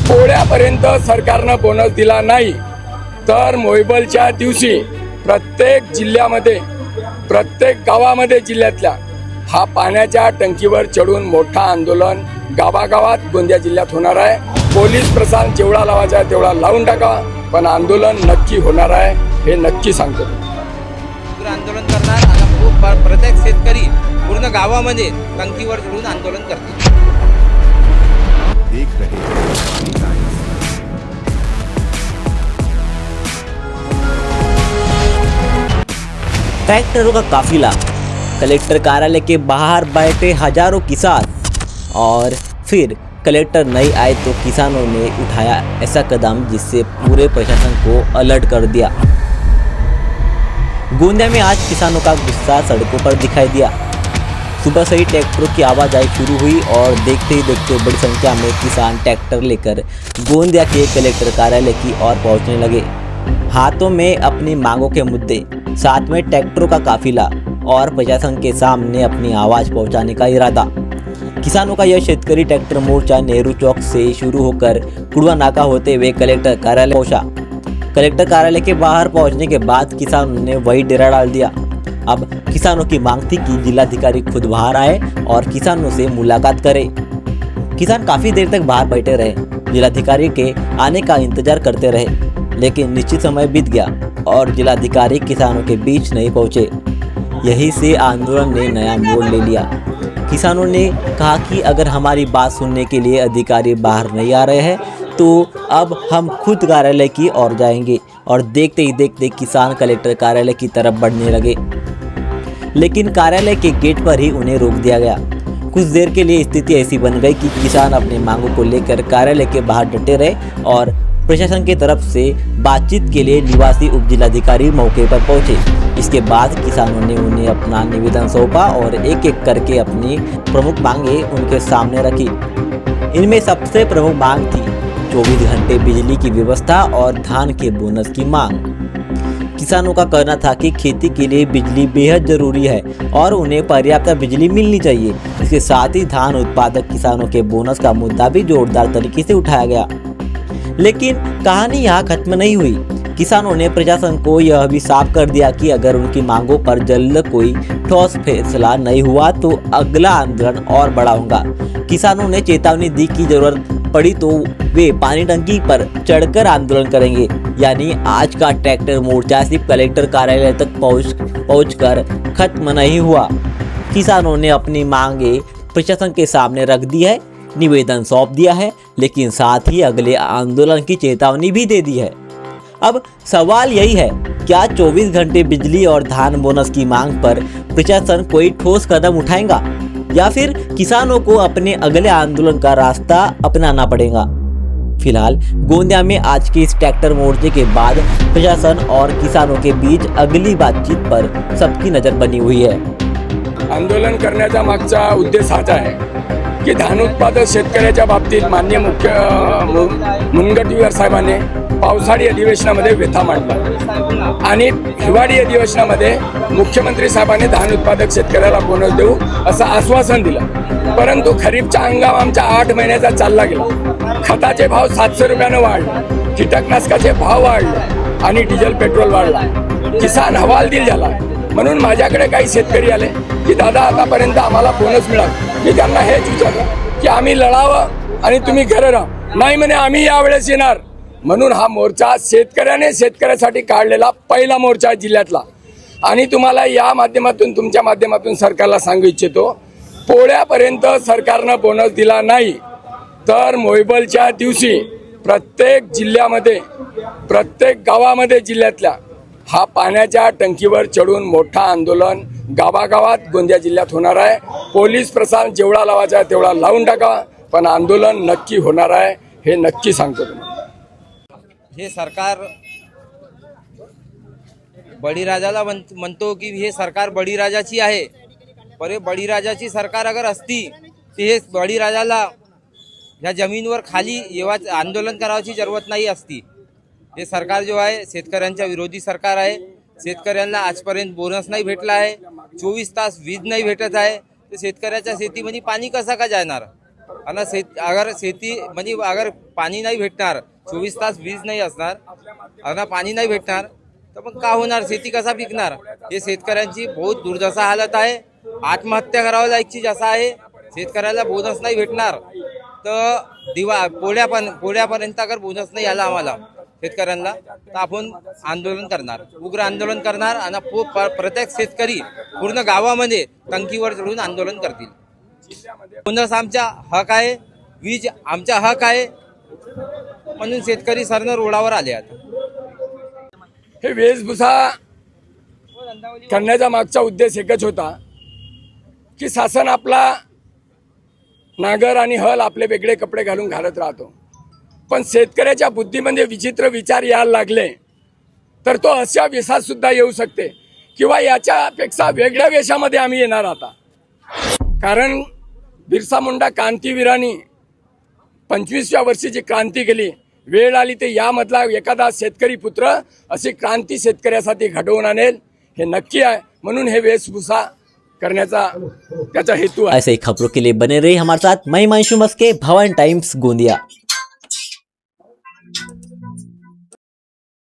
पोळ्यापर्यंत सरकारनं बोनस दिला नाही तर मोहिबलच्या दिवशी प्रत्येक जिल्ह्यामध्ये, प्रत्येक गावामध्ये जिल्ह्यातल्या हा पाण्याच्या टंकीवर चढून मोठा आंदोलन गावागावात गोंदिया जिल्ह्यात होणार आहे. पोलीस प्रशासन जेवढा लावायचा आहे तेवढा लावून टाका, पण आंदोलन नक्की होणार आहे हे नक्की सांगतो. आंदोलन करणार आता प्रत्येक शेतकरी पूर्ण गावामध्ये टंकीवर चढून आंदोलन करतील. देख रहे हैं ट्रैक्टरों का काफिला, कलेक्टर कार्यालय के बाहर बैठे हजारों किसान और फिर कलेक्टर नहीं आए तो किसानों ने उठाया ऐसा कदम जिससे पूरे प्रशासन को अलर्ट कर दिया। गोंदिया में आज किसानों का गुस्सा सड़कों पर दिखाई दिया। सुबह से ही ट्रैक्टरों की आवाजाही शुरू हुई और देखते ही देखते बड़ी संख्या में किसान ट्रैक्टर लेकर गोंदिया के कलेक्टर कार्यालय की ओर पहुंचने लगे। हाथों में अपनी मांगों के मुद्दे, साथ में ट्रैक्टरों का काफिला और प्रशासन के सामने अपनी आवाज पहुंचाने का इरादा। किसानों का यह शेतकरी ट्रैक्टर मोर्चा नेहरू चौक से शुरू होकर कुड़वा नाका होते हुए कलेक्टर कार्यालय पहुंचा। कलेक्टर कार्यालय के बाहर पहुंचने के बाद किसानों ने वही डेरा डाल दिया। अब किसानों की मांग थी कि जिलाधिकारी खुद बाहर आए और किसानों से मुलाकात करे। किसान काफी देर तक बाहर बैठे रहे, जिलाधिकारी के आने का इंतजार करते रहे, लेकिन निश्चित समय बीत गया और जिलाधिकारी किसानों के बीच नहीं पहुंचे। यही से आंदोलन ने नया मोड़ ले लिया। किसानों ने कहा कि अगर हमारी बात सुनने के लिए अधिकारी बाहर नहीं आ रहे हैं तो अब हम खुद कार्यालय की ओर जाएंगे। और देखते ही देखते किसान कलेक्टर कार्यालय की तरफ बढ़ने लगे, लेकिन कार्यालय के गेट पर ही उन्हें रोक दिया गया। कुछ देर के लिए स्थिति ऐसी बन गई कि किसान अपनी मांगों को लेकर कार्यालय के बाहर डटे रहे और प्रशासन की तरफ से बातचीत के लिए निवासी उप जिलाधिकारी मौके पर पहुंचे। इसके बाद किसानों ने उन्हें अपना निवेदन सौंपा और एक एक करके अपनी प्रमुख मांगे उनके सामने रखी। इनमें सबसे प्रमुख मांग थी 24 घंटे बिजली की व्यवस्था और धान के बोनस की मांग। किसानों का कहना था कि खेती के लिए बिजली बेहद जरूरी है और उन्हें पर्याप्त बिजली मिलनी चाहिए। इसके साथ ही धान उत्पादक किसानों के बोनस का मुद्दा भी जोरदार तरीके से उठाया गया। लेकिन कहानी यहाँ खत्म नहीं हुई। किसानों ने प्रशासन को यह भी साफ कर दिया कि अगर उनकी मांगों पर जल्द कोई ठोस फैसला नहीं हुआ तो अगला आंदोलन और बड़ा होगा। किसानों ने चेतावनी दी कि जरूरत पड़ी तो वे पानी टंकी पर चढ़कर आंदोलन करेंगे। यानी आज का ट्रैक्टर मोर्चा सिर्फ कलेक्टर कार्यालय तक पहुंचकर खत्म नहीं हुआ। किसानों ने अपनी मांगे प्रशासन के सामने रख दी है, निवेदन सौंप दिया है, लेकिन साथ ही अगले आंदोलन की चेतावनी भी दे दी है। अब सवाल यही है, क्या 24 घंटे बिजली और धान बोनस की मांग पर प्रशासन कोई ठोस कदम उठाएगा या फिर किसानों को अपने अगले आंदोलन का रास्ता अपनाना पड़ेगा? फिलहाल गोंदिया में आज के इस ट्रैक्टर मोर्चे के बाद प्रशासन और किसानों के बीच अगली बातचीत पर सबकी नजर बनी हुई है। आंदोलन करण्याचा मागचा उद्देश हाच आहे की धान उत्पादक शेतकऱ्याच्या बाबतीत माननीय मुनगंटीवार साहेबांनी पावसाळी अधिवेशनामध्ये व्यथा मांडला आणि हिवाळी अधिवेशनामध्ये मुख्यमंत्री साहेबांनी धान उत्पादक शेतकऱ्याला बोनस देऊ असं आश्वासन दिलं। परंतु खरीपचा हंगाम आमचा 8 महिन्याचा चालला गेला। खताचे भाव 700 रुपयानं वाढले, कीटकनाशकाचे भाव वाढले आणि डिझेल पेट्रोल वाढला। किसान हवालदिल झाला। म्हणून माझ्याकडे काही शेतकरी आले की दादा आतापर्यंत आम्हाला बोनस मिळाला। मी त्यांना हेच विचारलं की आम्ही लढावं आणि तुम्ही घरी राहा। नाही म्हणे आम्ही यावेळेस येणार। म्हणून हा मोर्चा शेतकऱ्यासाठी काढलेला पहिला मोर्चा आहे जिल्ह्यातला। आणि तुम्हाला या माध्यमातून तुमच्या माध्यमातून सरकारला सांगू इच्छितो, पोळ्यापर्यंत सरकारनं बोनस दिला नाही तर मोहिबलच्या दिवशी प्रत्येक जिल्ह्यामध्ये, प्रत्येक गावामध्ये जिल्ह्यातल्या हा पाण्याच्या टंकीवर चढून मोठा आंदोलन गावागावात गोंदिया जिल्ह्यात होणार आहे। पोलीस प्रशासन जेवढा लावायचा आहे तेवढा लावून टाका, पण आंदोलन नक्की होणार आहे हे नक्की सांगतो तुम्हाला। हे सरकार बळीराजाला म्हणतो की हे सरकार बळीराजाची आहे, पर हे बळीराजाची सरकार अगर असती तर हे बळीराजाला या जमीनवर खाली येवा आंदोलन करायची जरूरत नाही असती। हे सरकार जो आहे शेतकऱ्यांच्या विरोधी सरकार आहे। शेतकऱ्यांना आजपर्यंत बोनस नाही भेटला आहे, 24 तास वीज नाही भेटत आहे, तर शेतकऱ्याच्या शेतीमध्ये पाणी कसा का जाणार? आणि अगर शेती म्हणजे अगर पाणी नाही भेटणार, 24 तास वीज नाही असणार आणि पाणी नाही भेटणार तर मग का होणार, शेती कसा पिकणार? हे शेतकऱ्यांची बहुत दुर्दशा हालत आहे. आत्महत्या करावं लायकची जसा आहे. शेतकऱ्याला बोनस नाही भेटणार तर पोळ्यापर्यंत अगर बोनस नाही आला आम्हाला शेतकऱ्यांना तर आपण आंदोलन करणार, उग्र आंदोलन करणार आणि प्रत्येक शेतकरी पूर्ण गावामध्ये टंकीवर चढून आंदोलन करतील. बोनस आमचा हक आहे, वीज आमचा हक आहे, म्हणून शेतकरी सरनं रोडावर आले आहेत. हे वेशभूषा करण्याचा मागचा उद्देश एकच होता की शासन आपला नागर आणि हल आपले वेगळे कपडे घालून घालत राहतो, पण शेतकऱ्याच्या बुद्धीमध्ये विचित्र विचार यायला लागले तर तो अशा वेशात सुद्धा येऊ शकते किंवा याच्यापेक्षा वेगळ्या वेशामध्ये आम्ही येणार आता. कारण बिरसा मुंडा क्रांतीवीरांनी 25व्या वर्षीची क्रांती केली. वेळ आली ते यामधला एखादा शेतकरी पुत्र अशी क्रांती शेतकऱ्यासाठी घडवून आणेल हे नक्की आहे. म्हणून हे वेशभूषा करण्याचा त्याचा हेतू आहे. ऐसे ही खबरों के लिए बने रहिए हमारे साथ। मैं हिमांशु मस्के, भवन टाइम्स गोंदिया।